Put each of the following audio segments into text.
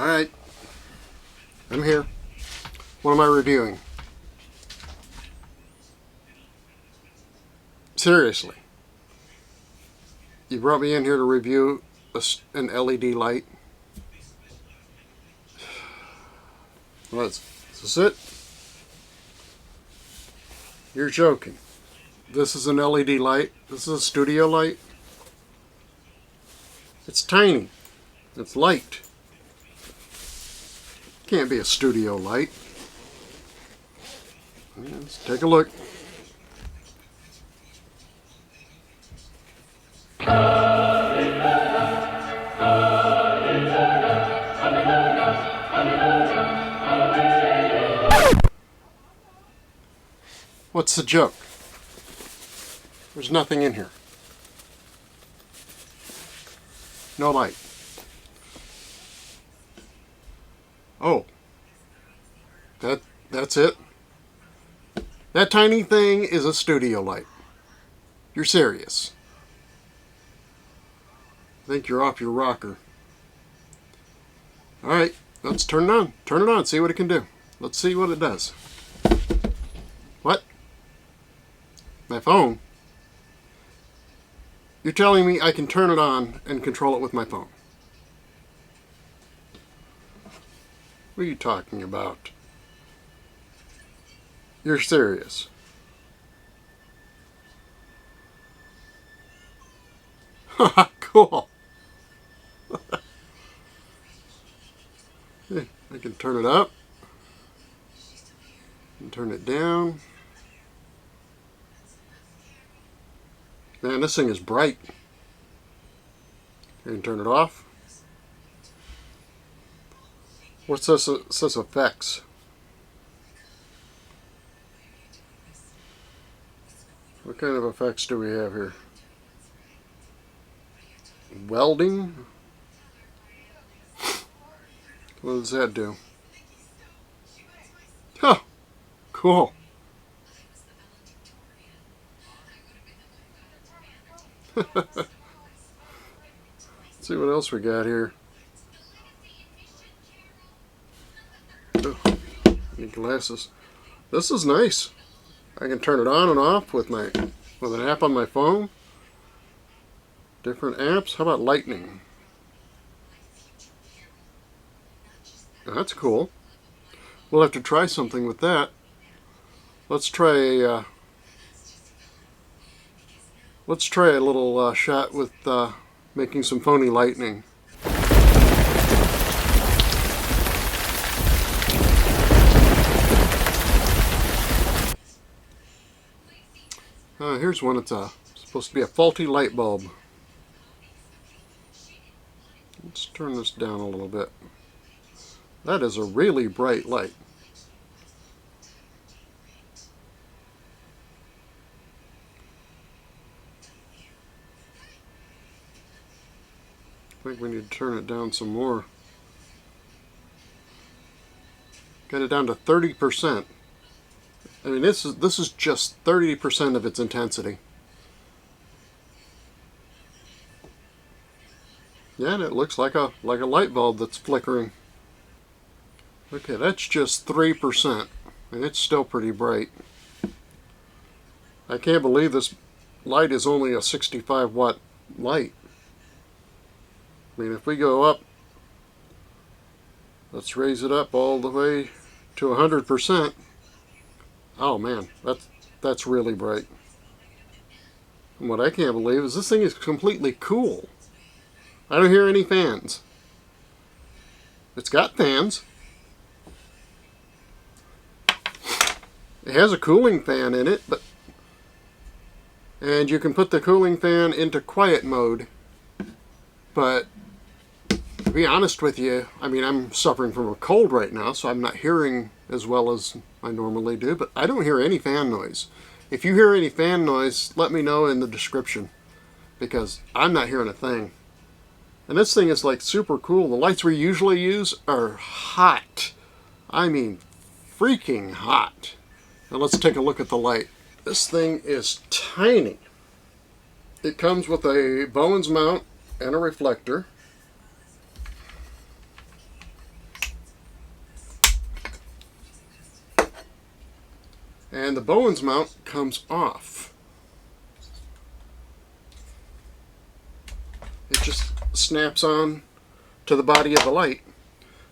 Alright, I'm here. What am I reviewing? Seriously. You brought me in here to review an LED light. Is this it? You're joking. This is an LED light. This is a studio light. It's tiny. It's light. Can't be a studio light. Let's take a look. What's the joke? There's nothing in here. No light. Oh. That's it? That tiny thing is a studio light. You're serious. I think you're off your rocker. Alright, let's turn it on. Turn it on, see what it can do. Let's see what it does. What? My phone? You're telling me I can turn it on and control it with my phone? What are you talking about? You're serious. Cool. I can turn it up and turn it down. Man, this thing is bright. I can turn it off. What's this? It says effects. What kind of effects do we have here? Welding? What does that do? Huh, cool. Let's see what else we got here. Oh, need glasses. This is nice. I can turn it on and off with an app on my phone. Different apps. How about lightning? That's cool. We'll have to try something with that. Let's try a little shot with making some phony lightning. Here's one. It's supposed to be a faulty light bulb. Let's turn this down a little bit. That is a really bright light. I think we need to turn it down some more. Get it down to 30%. I mean, this is just 30% of its intensity. Yeah, and it looks like a light bulb that's flickering. Okay, that's just 3%, and it's still pretty bright. I can't believe this light is only a 65 watt light. I mean, if we go up, let's raise it up all the way to 100%. Oh man, that's really bright. And what I can't believe is this thing is completely cool. I don't hear any fans. It's got fans. It has a cooling fan in it, and you can put the cooling fan into quiet mode. But to be honest with you, I mean, I'm suffering from a cold right now, so I'm not hearing as well as I normally do, but I don't hear any fan noise. If you hear any fan noise, let me know in the description, because I'm not hearing a thing. And this thing is like super cool. The lights we usually use are hot. I mean, freaking hot. Now let's take a look at the light. This thing is tiny. It comes with a Bowens mount and a reflector. And the Bowens mount comes off. It just snaps on to the body of the light.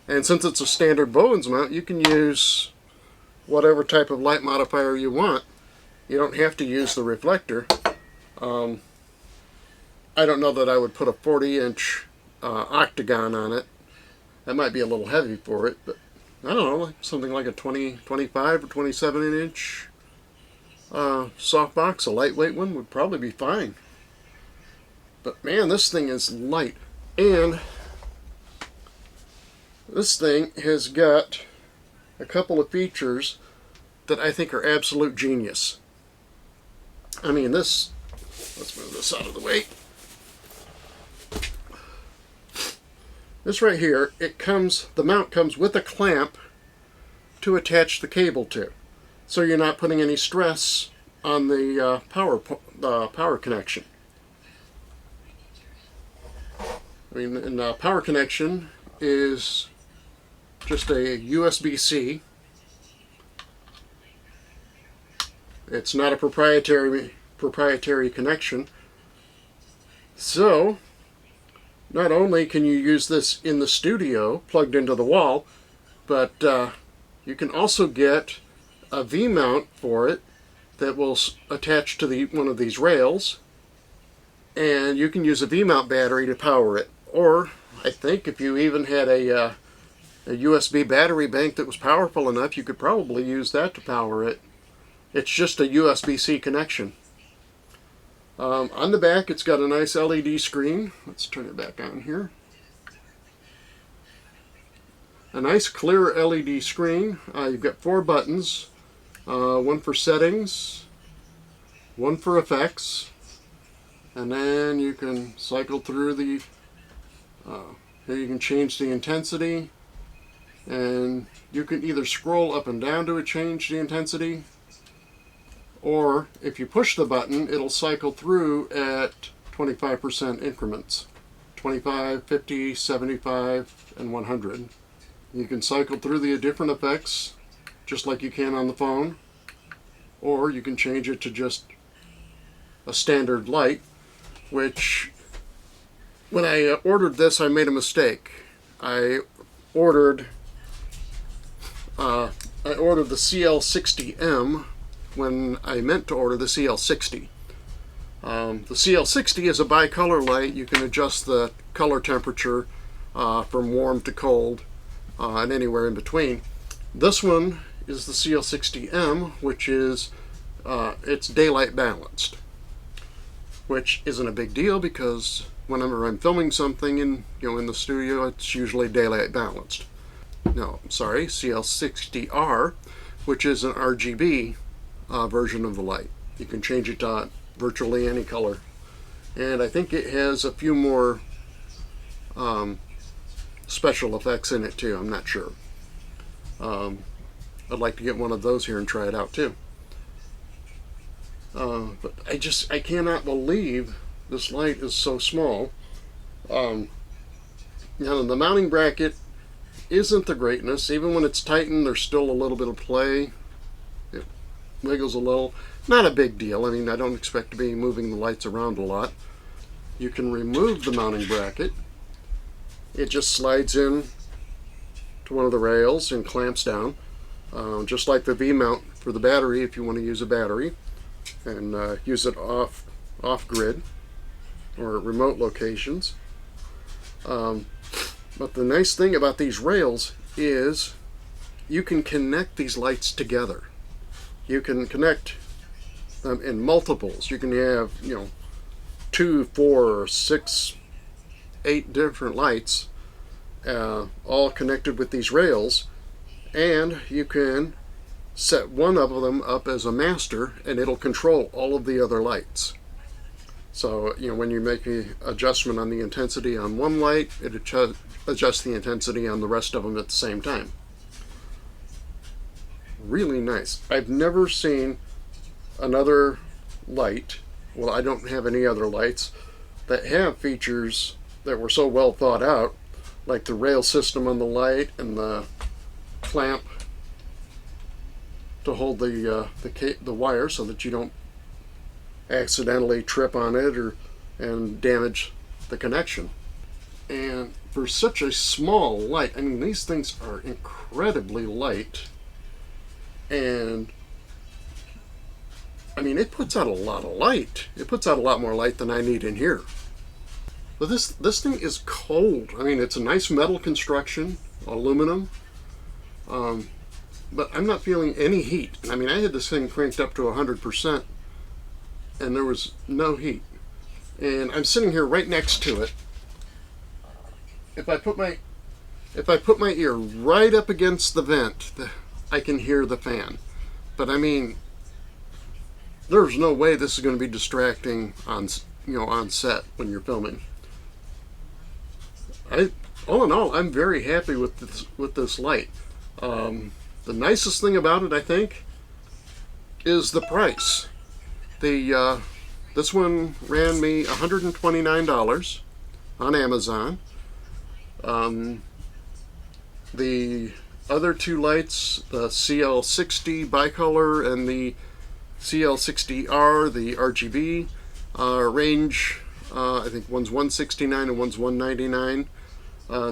And since it's a standard Bowens mount, you can use whatever type of light modifier you want. You don't have to use the reflector. I don't know that I would put a 40-inch octagon on it. That might be a little heavy for it, but I don't know, something like a 25 or 27-inch softbox, a lightweight one, would probably be fine. But man, this thing is light. And this thing has got a couple of features that I think are absolute genius. I mean, let's move this out of the way. This right here, the mount comes with a clamp to attach the cable to. So you're not putting any stress on the power connection. I mean, and the power connection is just a USB-C. It's not a proprietary connection. So not only can you use this in the studio plugged into the wall, but you can also get a V-mount for it that will attach to one of these rails, and you can use a V-mount battery to power it. Or I think if you even had a USB battery bank that was powerful enough, you could probably use that to power it. It's just a USB-C connection. On the back, it's got a nice LED screen. Let's turn it back on here. A nice clear LED screen. You've got 4 buttons. One for settings, one for effects, and then you can cycle through the, here you can change the intensity, and you can either scroll up and down to change the intensity, or if you push the button, it'll cycle through at 25% increments. 25, 50, 75, and 100. You can cycle through the different effects just like you can on the phone, or you can change it to just a standard light, which when I ordered this, I made a mistake. I ordered the CL60M when I meant to order the CL60. The CL60 is a bicolor light. You can adjust the color temperature from warm to cold and anywhere in between. This one is the CL60M, which is it's daylight balanced, which isn't a big deal because whenever I'm filming something in the studio, it's usually daylight balanced. No, I'm sorry, CL60R, which is an RGB version of the light. You can change it to virtually any color, and I think it has a few more special effects in it too. I'm not sure. I'd like to get one of those here and try it out too. But I cannot believe this light is so small. The mounting bracket isn't the greatness. Even when it's tightened, there's still a little bit of play. It wiggles a little. Not a big deal. I mean, I don't expect to be moving the lights around a lot. You can remove the mounting bracket. It just slides in to one of the rails and clamps down. Just like the V-mount for the battery, if you want to use a battery and use it off-grid or at remote locations. But the nice thing about these rails is you can connect these lights together. You can connect them in multiples. You can have 2, 4, 6, 8 different lights all connected with these rails, and you can set one of them up as a master and it'll control all of the other lights. So when you make an adjustment on the intensity on one light, it adjusts the intensity on the rest of them at the same time. Really nice. I've never seen another light, well, I don't have any other lights that have features that were so well thought out, like the rail system on the light and the clamp to hold the wire so that you don't accidentally trip on it and damage the connection. And for such a small light, I mean, these things are incredibly light, and I mean, it puts out a lot of light. It puts out a lot more light than I need in here. But this thing is cold. I mean, it's a nice metal construction, aluminum, but I'm not feeling any heat. I mean, I had this thing cranked up to 100%, and there was no heat. And I'm sitting here right next to it. If I put my ear right up against the vent, I can hear the fan. But I mean, there's no way this is going to be distracting on set when you're filming. All in all, I'm very happy with this light. The nicest thing about it, I think, is the price. This one ran me $129 on Amazon. The other two lights, the CL60 bicolor and the CL60R, the RGB, range, I think one's $169 and one's $199.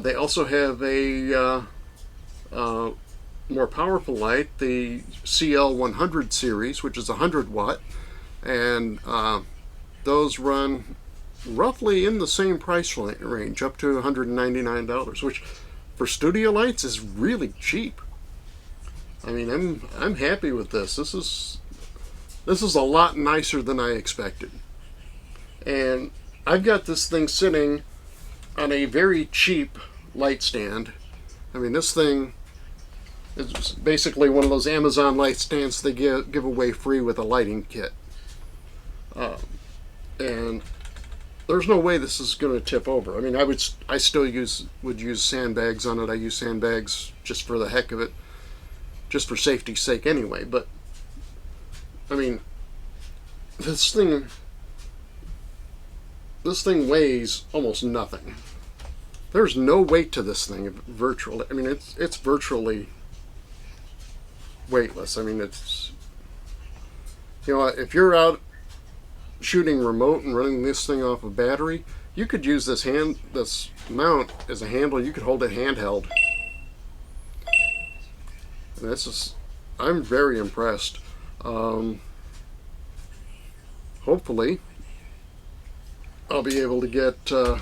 They also have a more powerful light, the CL100 series, which is 100 watt, and those run roughly in the same price range, up to $199, which for studio lights is really cheap. I mean, I'm happy with this. This is a lot nicer than I expected. And I've got this thing sitting on a very cheap light stand. I mean, this thing is basically one of those Amazon light stands they give away free with a lighting kit. And there's no way this is going to tip over. I mean, I still would use sandbags on it. I use sandbags just for the heck of it, just for safety's sake anyway. But I mean, this thing weighs almost nothing. There's no weight to this thing virtually. I mean, it's virtually weightless. I mean, it's, if you're out shooting remote and running this thing off a battery, you could use this mount as a handle. You could hold it handheld. And I'm very impressed. Hopefully I'll be able to get a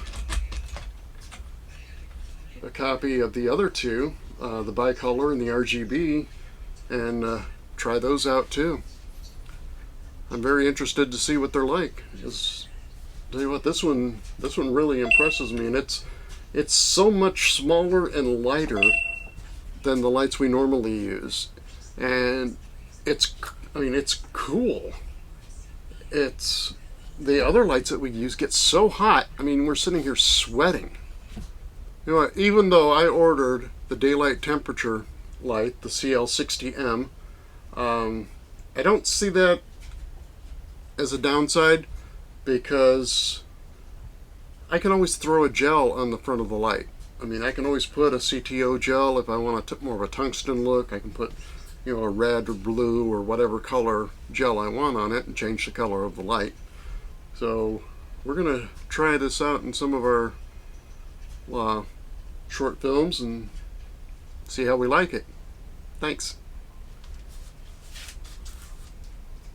copy of the other two, the bicolor and the RGB, and try those out too. I'm very interested to see what they're like. Tell you what, this one really impresses me, and it's so much smaller and lighter than the lights we normally use, and it's cool. It's the other lights that we use get so hot. I mean, we're sitting here sweating. Even though I ordered the daylight temperature light, the CL60M, I don't see that as a downside, because I can always throw a gel on the front of the light. I mean, I can always put a CTO gel if I want more of a tungsten look. I can put, a red or blue or whatever color gel I want on it and change the color of the light. So we're gonna try this out in some of our short films and see how we like it. Thanks.